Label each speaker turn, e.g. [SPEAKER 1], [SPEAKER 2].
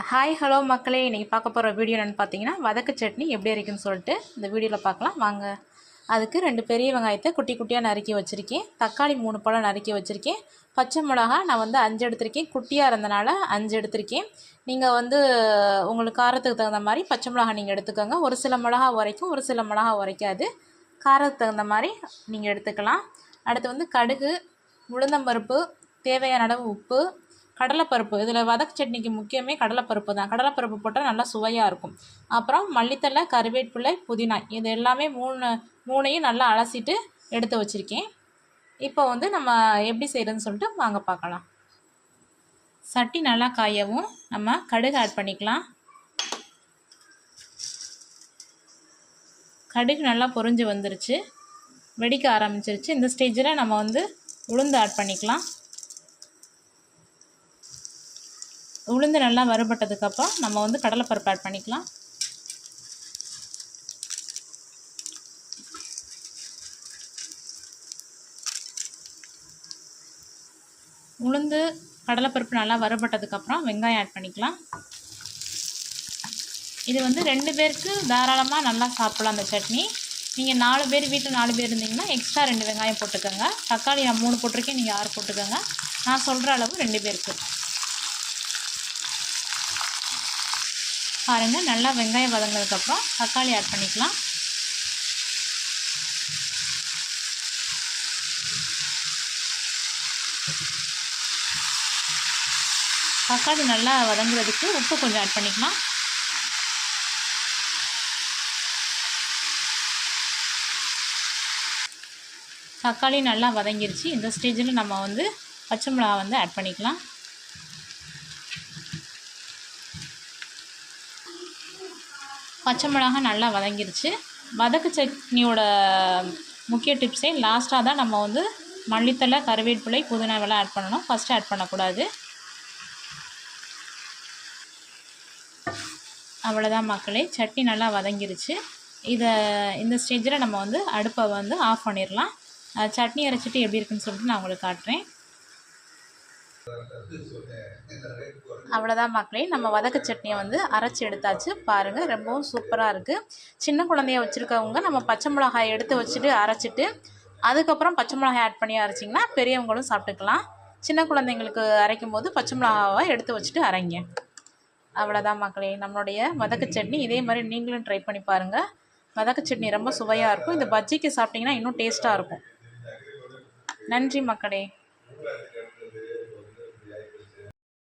[SPEAKER 1] Hi hello மக்களே, இன்றைக்கி பார்க்க போகிற வீடியோ என்னென்னு பார்த்தீங்கன்னா, வதக்கு சட்னி எப்படி இருக்குன்னு சொல்லிட்டு இந்த வீடியோவில் பார்க்கலாம் வாங்க. அதுக்கு 2 பெரிய வெங்காயத்தை குட்டி குட்டியாக நறுக்கி வச்சுருக்கேன். தக்காளி 3 பழம் நறுக்கி வச்சுருக்கேன். பச்சை மிளகா நான் 5 எடுத்திருக்கேன். குட்டியாக இருந்தனால 5 எடுத்திருக்கேன். நீங்கள் உங்களுக்கு காரத்துக்கு தகுந்த மாதிரி பச்சை மிளகா நீங்கள் எடுத்துக்கோங்க. ஒரு சில மிளகா உரைக்கும், ஒரு சில மிளகா உரைக்காது. காரத்துக்கு தகுந்த மாதிரி நீங்கள் எடுத்துக்கலாம். அடுத்து கடுகு, உளுந்தம்பருப்பு, தேவையான அளவு உப்பு, கடலைப்பருப்பு. இதில் வதக்கு சட்னிக்கு முக்கியமே கடலைப்பருப்பு தான். கடலைப்பருப்பு போட்டால் நல்லா சுவையாக இருக்கும். அப்புறம் மல்லித்தழை, கருவேப்பிலை, புதினா, இது எல்லாமே மூணையும் நல்லா அலசிட்டு எடுத்து வச்சுருக்கேன். இப்போ நம்ம எப்படி செய்கிறதுன்னு சொல்லிட்டு வாங்க பார்க்கலாம். சட்டி நல்லா காயவும் நம்ம கடுகு ஆட் பண்ணிக்கலாம். கடுகு நல்லா பொரிஞ்சு வந்துருச்சு, வெடிக்க ஆரம்பிச்சிருச்சு. இந்த ஸ்டேஜில் நம்ம உளுந்து ஆட் பண்ணிக்கலாம். உளுந்து நல்லா வறுபட்டதுக்கப்புறம் நம்ம கடலைப்பருப்பு ஆட் பண்ணிக்கலாம். உளுந்து கடலைப்பருப்பு நல்லா வறுபட்டதுக்கப்புறம் வெங்காயம் ஆட் பண்ணிக்கலாம். இது 2 பேருக்கு தாராளமாக நல்லா சாப்பிடலாம் அந்த சட்னி. நீங்கள் 4 பேர், வீட்டில் 4 பேர் இருந்தீங்கன்னா எக்ஸ்ட்ரா 2 வெங்காயம் போட்டுக்கோங்க. தக்காளி நான் 3 போட்டிருக்கேன், நீங்கள் 6 போட்டுக்கோங்க. நான் சொல்கிற அளவு 2 பேருக்கு. பாருங்கள், நல்லா வெங்காயம் வதங்கினதுக்கப்புறம் தக்காளி ஆட் பண்ணிக்கலாம். தக்காளி நல்லா வதங்குறதுக்கு உப்பு கொஞ்சம் ஆட் பண்ணிக்கலாம். தக்காளி நல்லா வதங்கிருச்சு. இந்த ஸ்டேஜில் நம்ம பச்சை மிளகா ஆட் பண்ணிக்கலாம். பச்சை மிளகா நல்லா வதங்கிருச்சு. வதக்கு சட்னியோட முக்கிய டிப்ஸே லாஸ்ட்டாக தான் நம்ம மல்லித்தழை, கருவேப்பிலை, புதினாவெல்லாம் ஆட் பண்ணணும். ஃபஸ்ட்டு ஆட் பண்ணக்கூடாது. அவ்வளோதான் மக்களே, சட்னி நல்லா வதங்கிருச்சு. இந்த ஸ்டேஜில் நம்ம அடுப்பை ஆஃப் பண்ணிடலாம். சட்னி அரைச்சிட்டு எப்படி இருக்குன்னு சொல்லிட்டு நான் உங்களுக்கு காட்டுறேன். அவ்வளோதான் மக்களே, நம்ம வதக்கு சட்னியை அரைச்சி எடுத்தாச்சு. பாருங்கள், ரொம்பவும் சூப்பராக இருக்குது. சின்ன குழந்தைய வச்சுருக்கவங்க நம்ம பச்சை மிளகாய் எடுத்து வச்சுட்டு அரைச்சிட்டு அதுக்கப்புறம் பச்சை மிளகாய் ஆட் பண்ணி அரைச்சிங்கன்னா பெரியவங்களும் சாப்பிட்டுக்கலாம். சின்ன குழந்தைங்களுக்கு அரைக்கும் போது பச்சை மிளகாவை எடுத்து வச்சுட்டு அரைங்க. அவ்வளோதான் மக்களே, நம்மளுடைய வதக்கு சட்னி. இதே மாதிரி நீங்களும் ட்ரை பண்ணி பாருங்கள். வதக்கு சட்னி ரொம்ப சுவையாக இருக்கும். இந்த பஜ்ஜிக்கு சாப்பிட்டிங்கன்னா இன்னும் டேஸ்ட்டாக இருக்கும். நன்றி மக்களே.